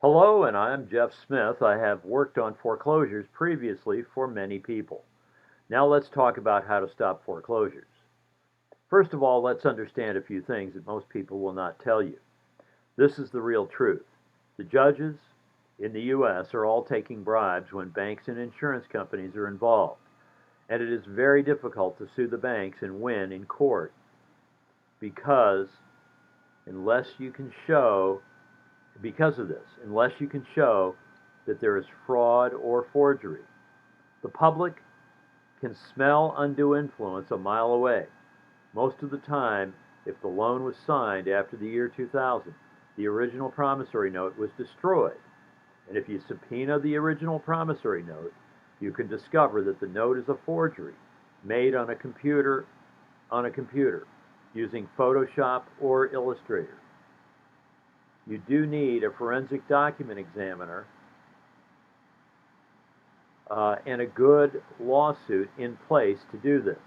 Hello, and I'm Jeff Smith. I have worked on foreclosures previously for many people. Now let's talk about how to stop foreclosures. First of all, let's understand a few things that most people will not tell you. This is the real truth. The judges in the U.S. are all taking bribes when banks and insurance companies are involved, and it is very difficult to sue the banks and win in court because unless you can show because of this, unless you can show that there is fraud or forgery. The public can smell undue influence a mile away. Most of the time, if the loan was signed after the year 2000, the original promissory note was destroyed. And if you subpoena the original promissory note, you can discover that the note is a forgery made on a computer using Photoshop or Illustrator. You do need a forensic document examiner and a good lawsuit in place to do this.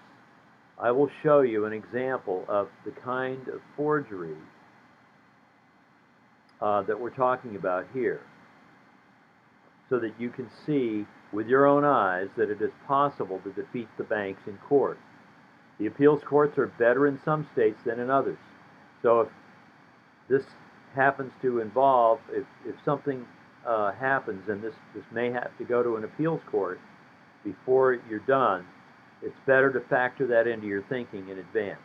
I will show you an example of the kind of forgery that we're talking about here so that you can see with your own eyes that it is possible to defeat the banks in court. The appeals courts are better in some states than in others. So if this happens to involve, if something happens and this may have to go to an appeals court before you're done, it's better to factor that into your thinking in advance.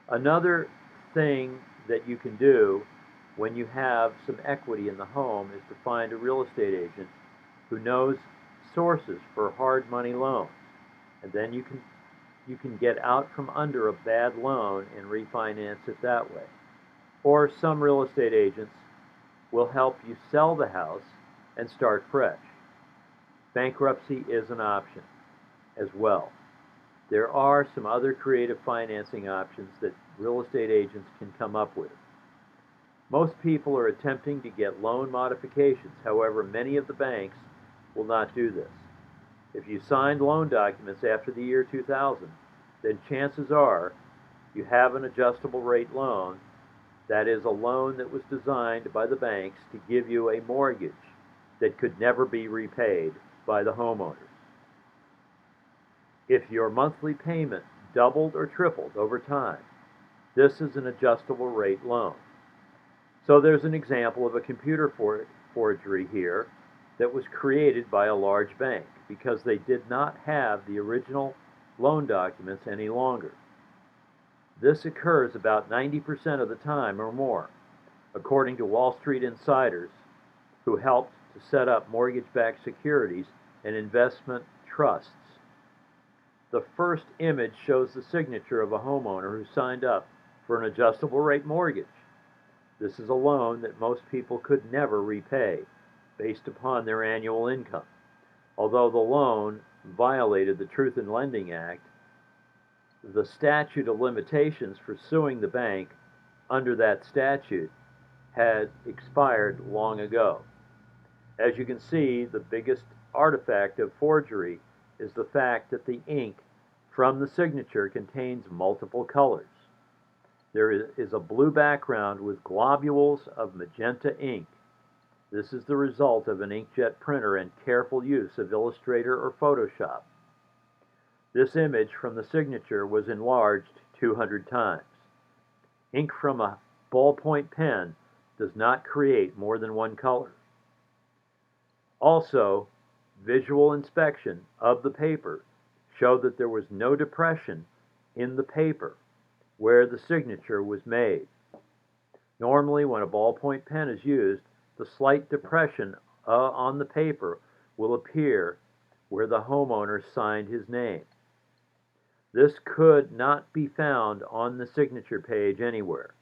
Another thing that you can do when you have some equity in the home is to find a real estate agent who knows sources for hard money loans. And then you can get out from under a bad loan and refinance it that way. Or some real estate agents will help you sell the house and start fresh. Bankruptcy is an option as well. There are some other creative financing options that real estate agents can come up with. Most people are attempting to get loan modifications. However, many of the banks will not do this. If you signed loan documents after the year 2000, then chances are you have an adjustable rate loan. That is a loan that was designed by the banks to give you a mortgage that could never be repaid by the homeowners. If your monthly payment doubled or tripled over time, this is an adjustable rate loan. So there's an example of a computer forgery here that was created by a large bank because they did not have the original loan documents any longer. This occurs about 90% of the time or more, according to Wall Street insiders who helped to set up mortgage-backed securities and investment trusts. The first image shows the signature of a homeowner who signed up for an adjustable rate mortgage. This is a loan that most people could never repay based upon their annual income. Although the loan violated the Truth in Lending Act, the statute of limitations for suing the bank under that statute had expired long ago. As you can see, the biggest artifact of forgery is the fact that the ink from the signature contains multiple colors. There is a blue background with globules of magenta ink. This is the result of an inkjet printer and careful use of Illustrator or Photoshop. This image from the signature was enlarged 200 times. Ink from a ballpoint pen does not create more than one color. Also, visual inspection of the paper showed that there was no depression in the paper where the signature was made. Normally, when a ballpoint pen is used, the slight depression on the paper will appear where the homeowner signed his name. This could not be found on the signature page anywhere.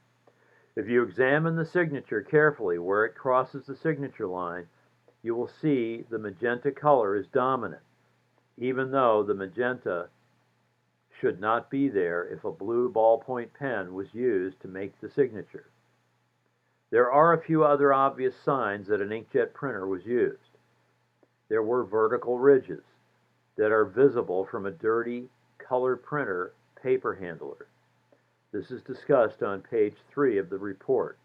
If you examine the signature carefully where it crosses the signature line, you will see the magenta color is dominant, even though the magenta should not be there if a blue ballpoint pen was used to make the signature. There are a few other obvious signs that an inkjet printer was used. There were vertical ridges that are visible from a dirty color printer paper handler. This is discussed on page 3 of the report.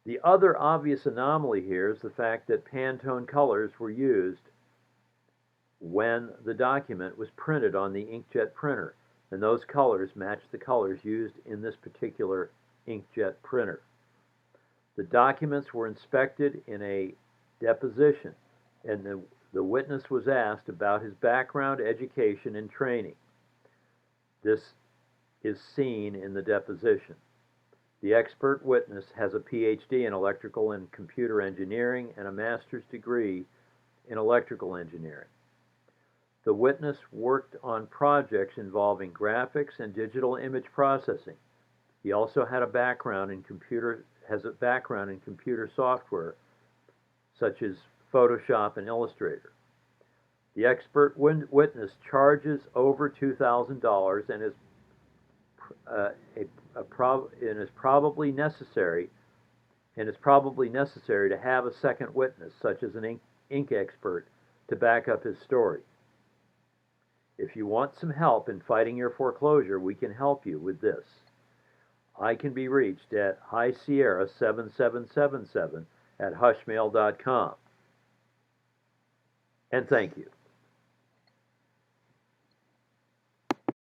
The other obvious anomaly here is the fact that Pantone colors were used when the document was printed on the inkjet printer, and those colors match the colors used in this particular inkjet printer. The documents were inspected in a deposition, and the witness was asked about his background, education, and training. This is seen in the deposition. The expert witness has a PhD in electrical and computer engineering and a master's degree in electrical engineering. The witness worked on projects involving graphics and digital image processing. He also had a background in computer software such as Photoshop and Illustrator. The expert witness charges over $2,000 and is probably necessary to have a second witness, such as an ink expert, to back up his story. If you want some help in fighting your foreclosure, we can help you with this. I can be reached at highsierra7777 at hushmail.com. And thank you.